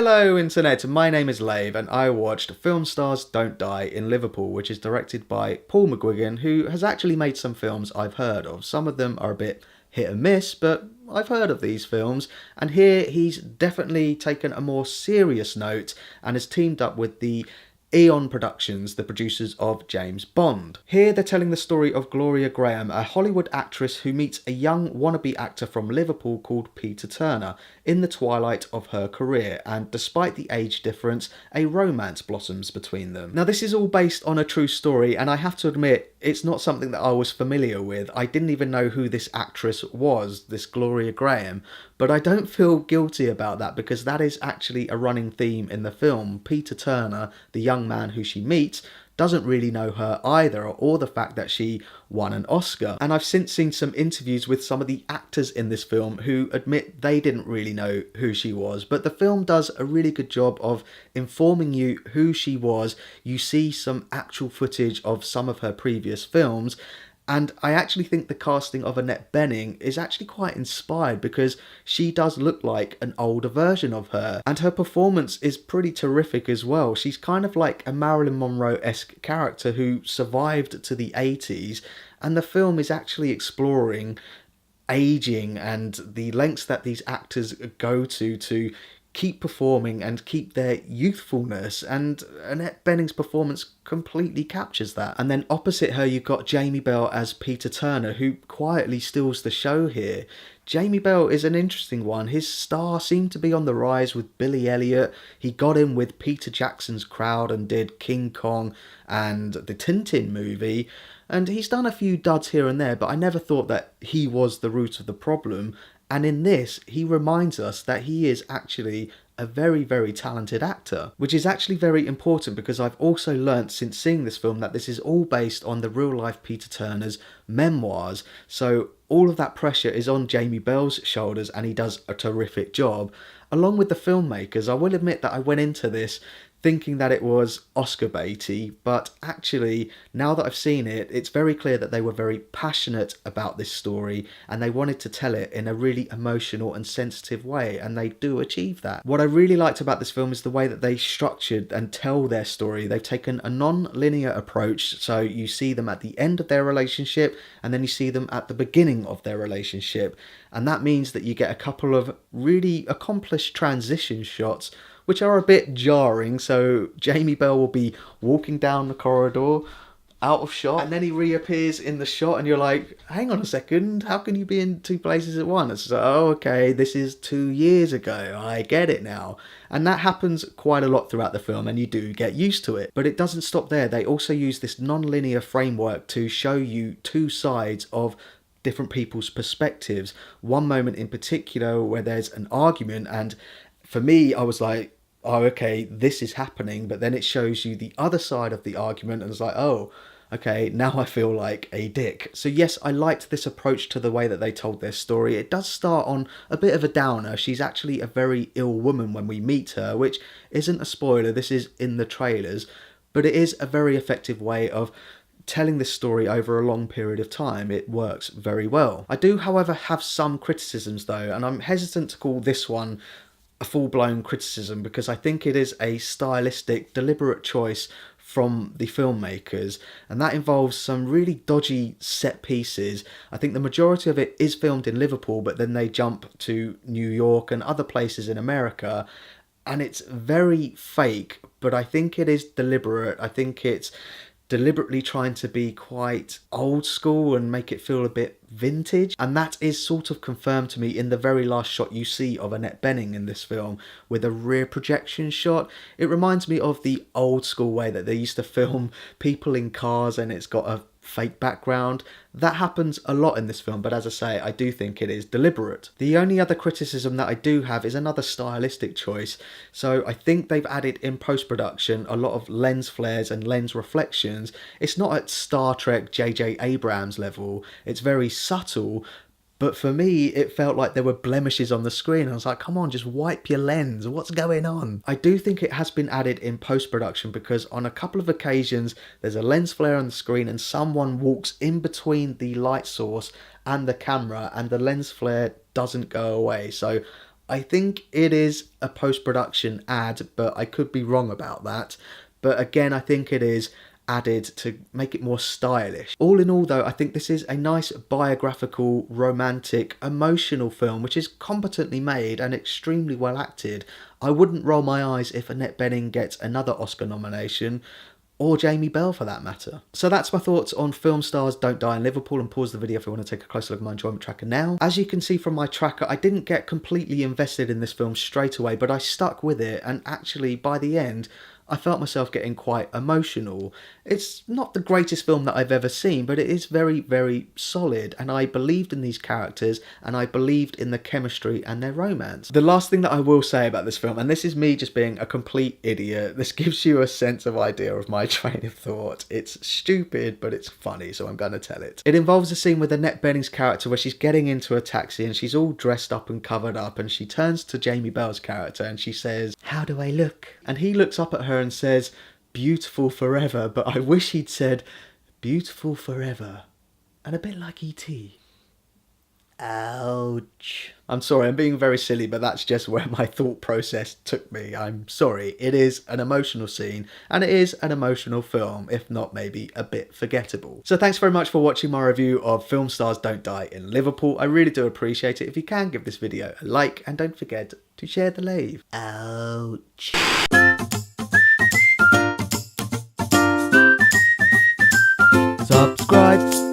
Hello Internet, my name is Lave and I watched Film Stars Don't Die in Liverpool, which is directed by Paul McGuigan, who has actually made some films I've heard of. Some of them are a bit hit and miss, but I've heard of these films, and here he's definitely taken a more serious note and has teamed up with the Eon Productions, the producers of James Bond. Here they're telling the story of Gloria Grahame, a Hollywood actress who meets a young wannabe actor from Liverpool called Peter Turner in the twilight of her career, and despite the age difference, a romance blossoms between them. Now this is all based on a true story, and I have to admit, it's not something that I was familiar with. I didn't even know who this actress was, this Gloria Grahame, but I don't feel guilty about that because that is actually a running theme in the film. Peter Turner, the young man who she meets, doesn't really know her either, or the fact that she won an Oscar. And I've since seen some interviews with some of the actors in this film who admit they didn't really know who she was, but the film does a really good job of informing you who she was. You see some actual footage of some of her previous films, and I actually think the casting of Annette is actually quite inspired because she does look like an older version of her. And her performance is pretty terrific as well. She's kind of like a Marilyn Monroe-esque character who survived to the 80s. And the film is actually exploring aging and the lengths that these actors go to keep performing and keep their youthfulness, and Annette Bening's performance completely captures that. And then opposite her you've got Jamie Bell as Peter Turner, who quietly steals the show here. Jamie Bell is an interesting one. His star seemed to be on the rise with Billy Elliot. He got in with Peter Jackson's crowd and did King Kong and the Tintin movie, and he's done a few duds here and there, but I never thought that he was the root of the problem. And in this, he reminds us that he is actually a very, very talented actor, which is actually very important because I've also learnt since seeing this film that this is all based on the real-life Peter Turner's memoirs. So all of that pressure is on Jamie Bell's shoulders, and he does a terrific job. Along with the filmmakers, I will admit that I went into this thinking that it was Oscar baity, but actually, now that I've seen it, it's very clear that they were very passionate about this story and they wanted to tell it in a really emotional and sensitive way, and they do achieve that. What I really liked about this film is the way that they structured and tell their story. They've taken a non-linear approach, so you see them at the end of their relationship and then you see them at the beginning of their relationship, and that means that you get a couple of really accomplished transition shots which are a bit jarring. So Jamie Bell will be walking down the corridor out of shot and then he reappears in the shot and you're like, hang on a second, how can you be in two places at once? So, oh, okay, this is 2 years ago, I get it now. And that happens quite a lot throughout the film and you do get used to it. But it doesn't stop there. They also use this non-linear framework to show you two sides of different people's perspectives. One moment in particular where there's an argument, and for me, I was like, oh, okay, this is happening, but then it shows you the other side of the argument and it's like, oh, okay, now I feel like a dick. So yes, I liked this approach to the way that they told their story. It does start on a bit of a downer. She's actually a very ill woman when we meet her, which isn't a spoiler, this is in the trailers, but it is a very effective way of telling this story over a long period of time. It works very well. I do, however, have some criticisms though, and I'm hesitant to call this one a full-blown criticism because I think it is a stylistic, deliberate choice from the filmmakers, and that involves some really dodgy set pieces. I think the majority of it is filmed in Liverpool, but then they jump to New York and other places in America, and it's very fake, but I think it is deliberate. I think it's deliberately trying to be quite old school and make it feel a bit vintage, and that is sort of confirmed to me in the very last shot you see of Annette Bening in this film with a rear projection shot. It reminds me of the old school way that they used to film people in cars and it's got a fake background. That happens a lot in this film, but as I say, I do think it is deliberate. The only other criticism that I do have is another stylistic choice. So I think they've added in post-production a lot of lens flares and lens reflections. It's not at Star Trek J.J. Abrams level, it's very subtle, but for me it felt like there were blemishes on the screen. I was like, come on, just wipe your lens, what's going on? I do think it has been added in post-production because on a couple of occasions there's a lens flare on the screen and someone walks in between the light source and the camera and the lens flare doesn't go away. So I think it is a post-production ad, but I could be wrong about that. But again, I think it is added to make it more stylish. All in all though, I think this is a nice biographical, romantic, emotional film which is competently made and extremely well acted. I wouldn't roll my eyes if Annette Bening gets another Oscar nomination, or Jamie Bell for that matter. So that's my thoughts on Film Stars Don't Die in Liverpool, and pause the video if you want to take a closer look at my enjoyment tracker now. As you can see from my tracker, I didn't get completely invested in this film straight away, but I stuck with it, and actually by the end I felt myself getting quite emotional. It's not the greatest film that I've ever seen, but it is very, very solid, and I believed in these characters, and I believed in the chemistry and their romance. The last thing that I will say about this film, and this is me just being a complete idiot, this gives you a sense of idea of my train of thought. It's stupid, but it's funny, so I'm going to tell it. It involves a scene with Annette Bening's character where she's getting into a taxi and she's all dressed up and covered up, and she turns to Jamie Bell's character and she says, "How do I look?" And he looks up at her and says, "Beautiful forever," but I wish he'd said, "Beautiful forever," and a bit like E.T. Ouch. I'm sorry, I'm being very silly, but that's just where my thought process took me. I'm sorry. It is an emotional scene, and it is an emotional film, if not maybe a bit forgettable. So thanks very much for watching my review of Film Stars Don't Die in Liverpool. I really do appreciate it. If you can, give this video a like, and don't forget to share the Lave. Ouch. Subscribe.